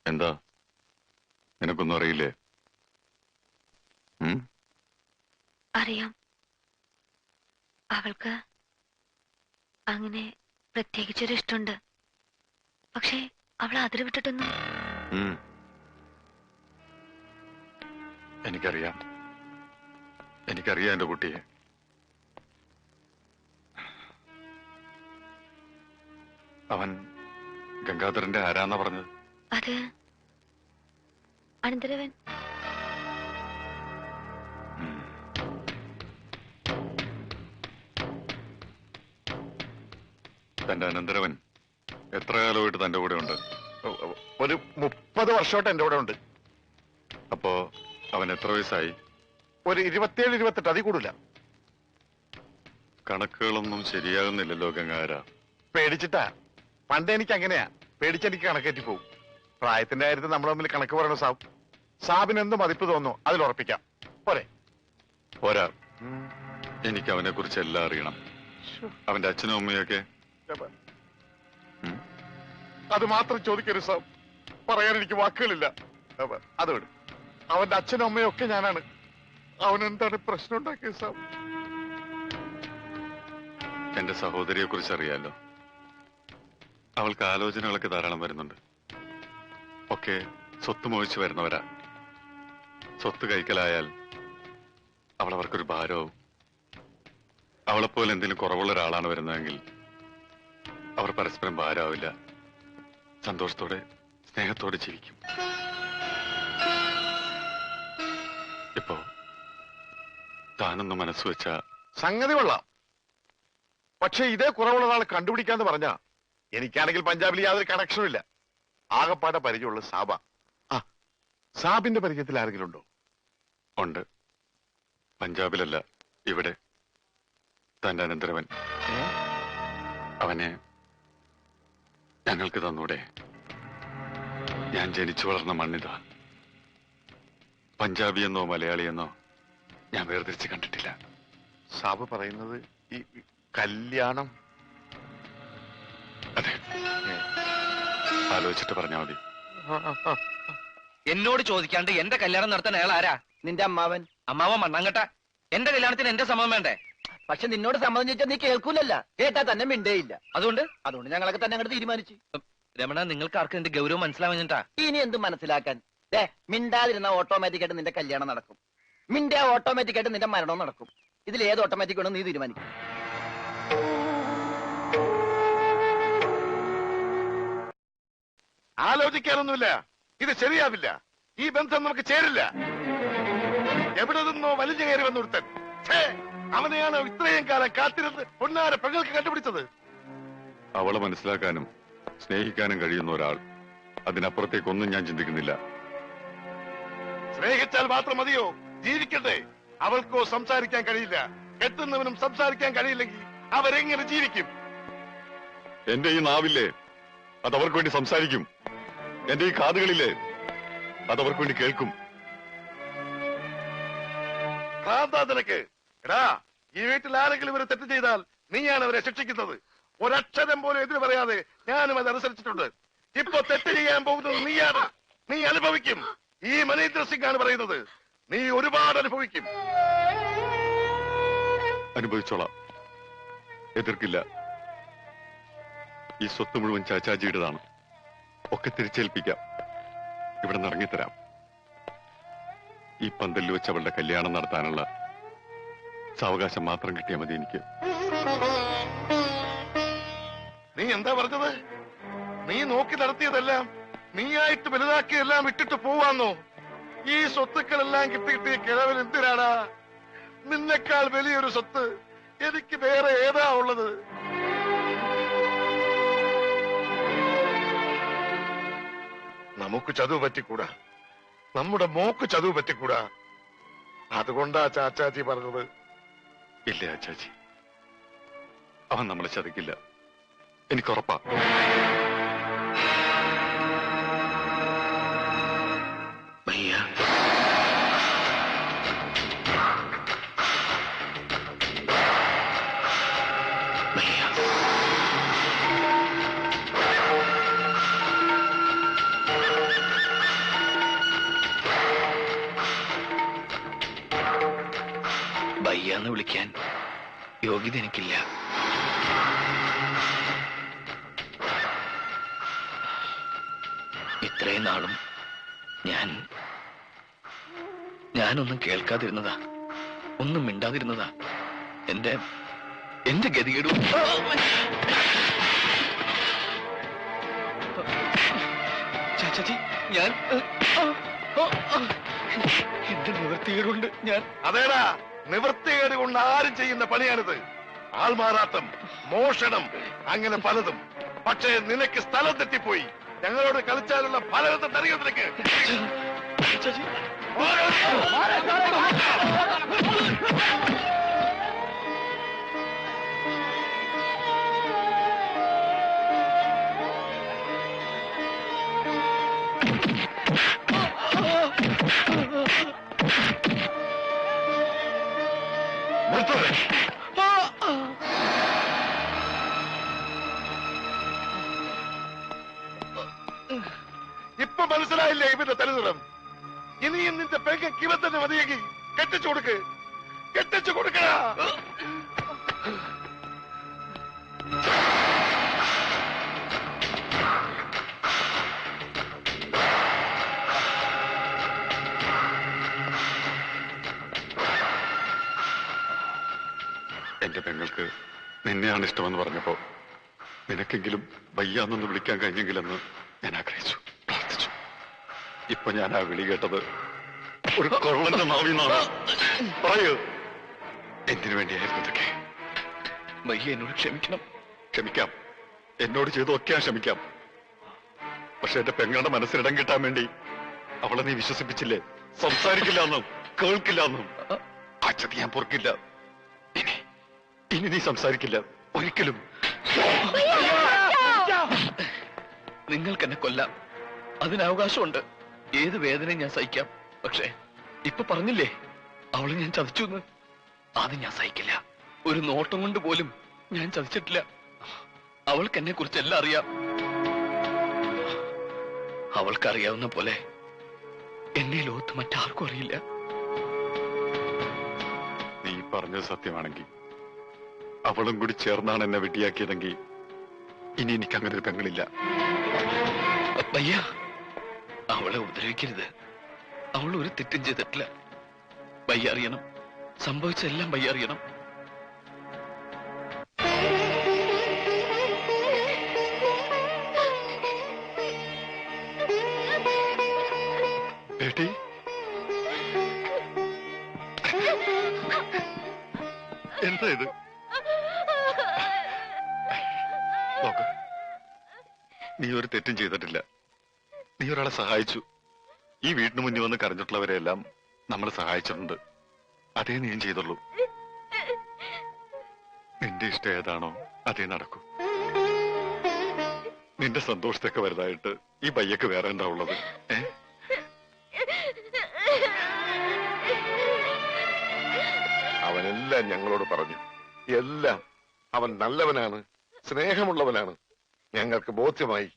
എന്താ നിനക്കൊന്നും അറിയില്ലേ? അറിയാം. അവൾക്ക് അങ്ങനെ പ്രത്യേകിച്ചൊരു ഇഷ്ടമുണ്ട്. പക്ഷേ അവൾ അതിര് വിട്ടിട്ടൊന്നും. എനിക്കറിയാം എന്റെ കുട്ടിയെ. അവൻ ഗംഗാധരന്റെ ആരാന്നാ പറഞ്ഞത്? അത് അനന്തരവൻ. തന്റെ അനന്തരവൻ എത്ര കാലമായിട്ട് തന്റെ കൂടെ ഉണ്ട്? ഒരു 30 വർഷമായിട്ട് എന്റെ കൂടെ ഉണ്ട്. അപ്പോ അവൻ എത്ര വയസ്സായി? ഒരു 27-28, അതിൽ കൂടില്ല. കണക്കുകളൊന്നും ശരിയാകുന്നില്ലല്ലോ ഗംഗാര. പേടിച്ചിട്ടാ. പണ്ട് എനിക്ക് അങ്ങനെയാ, പേടിച്ചെനിക്ക് കണക്കേറ്റി പോകും. പ്രായത്തിന്റെ കാര്യത്തിൽ നമ്മൾ തമ്മിൽ കണക്ക് പറയണ സാബിന് എന്ത് മതിപ്പ് തോന്നുന്നു അതിൽ ഉറപ്പിക്കാം. പോരെ? പോരാ, എനിക്ക് അവനെ കുറിച്ച് എല്ലാം അറിയണം. അവന്റെ അച്ഛനും അമ്മയൊക്കെ. അത് മാത്രം ചോദിക്കരുത് സാബ്, പറയാൻ എനിക്ക് വാക്കുകളില്ല. അത് വിടും. അവന്റെ അച്ഛനും അമ്മയും ഒക്കെ ഞാനാണ്. അവൻ എന്താണ് പ്രശ്നം ഉണ്ടാക്കിയത് സാബ്? എന്റെ സഹോദരിയെ കുറിച്ച് അറിയാലോ. അവൾക്ക് ആലോചനകളൊക്കെ ധാരാളം വരുന്നുണ്ട്. ഒക്കെ സ്വത്ത് മോഹിച്ചു വരുന്നവരാ. സ്വത്ത് കൈക്കലായാൽ അവൾ അവർക്കൊരു ഭാരവും. അവളെപ്പോലെ എന്തെങ്കിലും കുറവുള്ള ഒരാളാണ് വരുന്നതെങ്കിൽ അവർ പരസ്പരം ഭാരമാവില്ല, സന്തോഷത്തോടെ സ്നേഹത്തോടെ ജീവിക്കും. ഇപ്പോ താനൊന്ന് മനസ്സ് വെച്ച സംഗതി കൊള്ളാം. പക്ഷെ ഇതേ കുറവുള്ള ഒരാൾ കണ്ടുപിടിക്കാന്ന് പറഞ്ഞ എനിക്കാണെങ്കിൽ പഞ്ചാബിൽ യാതൊരു കണക്ഷനും ഇല്ല. ആകപ്പാടെ പരിചയമുള്ള സാബ. സാബിന്റെ പരിചയത്തിൽ ആരെങ്കിലും ഉണ്ടോ? ഉണ്ട്. പഞ്ചാബിലല്ല, ഇവിടെ. തന്റെ അനന്തരവൻ. അവനെ ഞങ്ങൾക്ക് തന്നൂടെ? ഞാൻ ജനിച്ചു വളർന്ന മണ്ണിതാ. പഞ്ചാബിയെന്നോ മലയാളിയെന്നോ ഞാൻ വേർതിരിച്ച് കണ്ടിട്ടില്ല. സാബ് പറയുന്നത് ഈ കല്യാണം? അതെ, ആലോചിച്ചിട്ട് പറഞ്ഞാൽ മതി. എന്നോട് ചോദിക്കാണ്ട് എന്റെ കല്യാണം നടത്താൻ അയാൾ ആരാ? നിന്റെ അമ്മാവൻ. അമ്മാവൻ മണ്ണാങ്കട്ട. എന്റെ കല്യാണത്തിന് എന്റെ സമ്മതം വേണ്ടേ? പക്ഷെ നിന്നോട് സമ്മതം ചോദിച്ചാൽ നീ കേൾക്കൂലല്ല. കേട്ടാ തന്നെ മിണ്ടേയില്ല. അതുകൊണ്ട് ഞങ്ങളൊക്കെ തന്നെ അങ്ങോട്ട് തീരുമാനിച്ചു. രമണ, നിങ്ങൾക്ക് ആർക്കും എന്റെ ഗൗരവം മനസ്സിലാവുന്നിട്ടാ? ഇനി എന്ത് മനസ്സിലാക്കാൻ? മിണ്ടാതിരുന്ന ഓട്ടോമാറ്റിക് ആയിട്ട് നിന്റെ കല്യാണം നടക്കും. മിണ്ടാ ഓട്ടോമാറ്റിക് ആയിട്ട് നിന്റെ മരണവും നടക്കും. ഇതിൽ ഏത് ഓട്ടോമാറ്റിക് വേണം നീ തീരുമാനിക്കും. ആലോചിക്കാനൊന്നുമില്ല. ഇത് ശരിയാവില്ല. ഈ ബന്ധം നമുക്ക് ചേരില്ല. എവിടെ നിന്നോ വലിഞ്ഞു കയറി വന്നൊരുത്തൻ. അവനെയാണ് ഇത്രയും കാലം കാത്തിരുന്ന് പൊന്നാര പെങ്ങൾക്ക് കണ്ടുപിടിച്ചത്. അവളെ മനസ്സിലാക്കാനും സ്നേഹിക്കാനും കഴിയുന്ന ഒരാൾ. അതിനപ്പുറത്തേക്കൊന്നും ഞാൻ ചിന്തിക്കുന്നില്ല. സ്നേഹിച്ചാൽ മാത്രം മതിയോ? ജീവിക്കട്ടെ. അവൾക്കോ സംസാരിക്കാൻ കഴിയില്ല. കെട്ടുന്നവനും സംസാരിക്കാൻ കഴിയില്ലെങ്കിൽ അവരെങ്ങനെ ജീവിക്കും? എന്റെ ഈ നാവില്ലേ, അതവർക്ക് വേണ്ടി സംസാരിക്കും. എന്റെ ഈ കാതുകളില്ലേ, അതവർക്ക് വേണ്ടി കേൾക്കും. നിനക്ക് എടാ, ഈ വീട്ടിൽ ആരെങ്കിലും ഇവരെ തെറ്റ് ചെയ്താൽ നീയാണ് അവരെ ശിക്ഷിക്കുന്നത്. ഒരക്ഷരം പോലും എതിര് പറയാതെ ഞാനും അത് അനുസരിച്ചിട്ടുണ്ട്. ഇപ്പൊ തെറ്റ് ചെയ്യാൻ പോകുന്നത് നീയാണ്. നീ അനുഭവിക്കും. ഈ മനീന്ദ്ര സിംഗ് ആണ് പറയുന്നത്. നീ ഒരുപാട് അനുഭവിക്കും. അനുഭവിച്ചോളാം, എതിർക്കില്ല. ഈ സ്വത്ത് മുഴുവൻ ചാച്ചാജിയുടേതാണ്. ഒക്കെ തിരിച്ചേൽപ്പിക്കാം. ഇവിടെ നിന്ന് ഇറങ്ങിത്തരാം. ഈ പന്തലിൽ വെച്ച് അവളുടെ കല്യാണം നടത്താനുള്ള സാവകാശം മാത്രം കിട്ടിയാൽ മതി എനിക്ക്. നീ എന്താ പറഞ്ഞത്? നീ നോക്കി നടത്തിയതെല്ലാം, നീയായിട്ട് വലുതാക്കിയെല്ലാം ഇട്ടിട്ട് പോവാന്നോ? ഈ സ്വത്തുക്കളെല്ലാം കിട്ടിയിട്ട് കിഴവൻ എന്തിനാടാ? നിന്നെക്കാൾ വലിയൊരു സ്വത്ത് എനിക്ക് വേറെ ഏതാ ഉള്ളത്? നമുക്ക് ചതുവ് പറ്റിക്കൂടാ. നമ്മുടെ മോക്ക് ചതുവ് പറ്റിക്കൂടാ. അതുകൊണ്ടാ ചാച്ചാജി പറഞ്ഞത്. ഇല്ല ചാച്ചി, അവൻ നമ്മളെ ചതിക്കില്ല, എനിക്കുറപ്പാ. പെങ്ങളെന്ന് വിളിക്കാൻ യോഗ്യത എനിക്കില്ല. ഇത്രയും നാളും ഞാനൊന്നും കേൾക്കാതിരുന്നതാ, ഒന്നും മിണ്ടാതിരുന്നതാ. എന്റെ ഗതികേടും ചാച്ചാജി, ഞാൻ എന്റെ നിവൃത്തികേടുകൊണ്ട് ഞാൻ അതേടാ, നിവൃത്തികേട് കൊണ്ട് ആരും ചെയ്യുന്ന പണിയാണിത്. ആൾമാറാട്ടം, മോഷണം, അങ്ങനെ പലതും. പക്ഷേ നിനക്ക് സ്ഥലം തെറ്റിപ്പോയി. ഞങ്ങളോട് കളിച്ചാലുള്ള ഫലം അറിയോ നിനക്ക്? ചാച്ചാജി, ഇപ്പൊ മനസ്സിലായില്ലേ ഇവന്റെ തലനിറം? ഇനിയും നിന്റെ പെങ്ങൾക്ക് ഇവ തന്നെ മതിയെങ്കിൽ കെട്ടിച്ചു കൊടുക്ക്, കെട്ടിച്ചു കൊടുക്കണ. എന്റെ പെങ്ങൾക്ക് നിന്നെയാണ് ഇഷ്ടമെന്ന് പറഞ്ഞപ്പോ നിനക്കെങ്കിലും വയ്യാന്നൊന്ന് വിളിക്കാൻ കഴിഞ്ഞെങ്കിലെന്ന് ഞാൻ ആഗ്രഹിച്ചു, പ്രാർത്ഥിച്ചു. ഇപ്പൊ ഞാൻ ആ വിളി കേട്ടത് ഒരു കൊള്ളന്റെ നാവിന്നാണ്. പറയൂ, എന്തിനു വേണ്ടിയായിരുന്നു ഇതൊക്കെ? വയ്യ, എന്നോട് ക്ഷമിക്കണം. ക്ഷമിക്കാം, എന്നോട് ചെയ്തൊക്കെ ക്ഷമിക്കാം. പക്ഷെ എന്റെ പെങ്ങളുടെ മനസ്സിലിടം കിട്ടാൻ വേണ്ടി അവളെ നീ വിശ്വസിപ്പിച്ചില്ലേ? സംസാരിക്കില്ല എന്നും കേൾക്കില്ല എന്നും. ആ ചതി ഞാൻ പൊറുക്കില്ല. ഇനി നീ സംസാരിക്കില്ല ഒരിക്കലും. നിങ്ങൾക്ക് എന്നെ കൊല്ലാം, അതിന് അവകാശമുണ്ട്. ഏത് വേദനയും ഞാൻ സഹിക്കാം. പക്ഷേ ഇപ്പൊ പറഞ്ഞില്ലേ അവളെ ഞാൻ ചതിച്ചു എന്ന്, അത് ഞാൻ സഹിക്കില്ല. ഒരു നോട്ടം കൊണ്ട് പോലും ഞാൻ ചതിച്ചിട്ടില്ല. അവൾക്ക് എന്നെ കുറിച്ച് എല്ലാം അറിയാം. അവൾക്കറിയാവുന്ന പോലെ എന്നെ ലോകത്ത് മറ്റാർക്കും അറിയില്ല. നീ പറഞ്ഞത് സത്യമാണെങ്കിൽ, അവളും കൂടി ചേർന്നാണ് എന്നെ വെട്ടിയാക്കിയതെങ്കിൽ ഇനി എനിക്ക് അങ്ങനെ ഒരു പെങ്ങളില്ല. വയ്യ, അവളെ ഉപദ്രവിക്കരുത്. അവൾ ഒരു തെറ്റും ചെയ്തിട്ടില്ല. വയ്യ അറിയണം, സംഭവിച്ചെല്ലാം വയ്യ അറിയണം. ബേട്ടി, എന്താ ഇത്? നോക്ക്, നീ ഒരു തെറ്റും ചെയ്തിട്ടില്ല. നീ ഒരാളെ സഹായിച്ചു. ഈ വീടിന് മുന്നിൽ വന്ന് കരഞ്ഞിട്ടുള്ളവരെയെല്ലാം നമ്മൾ സഹായിച്ചിട്ടുണ്ട്. അതേ നീയും ചെയ്തുള്ളൂ. നിന്റെ ഇഷ്ടം ഏതാണോ അതേ നടക്കൂ. നിന്റെ സന്തോഷത്തൊക്കെ വലുതായിട്ട് ഈ പയ്യക്ക് വേറെ എന്താ ഉള്ളത്? അവനെല്ലാം ഞങ്ങളോട് പറഞ്ഞു. എല്ലാം. അവൻ നല്ലവനാണ്, സ്നേഹമുള്ളവനാണ്. ഞങ്ങൾക്ക് ബോധ്യമായി.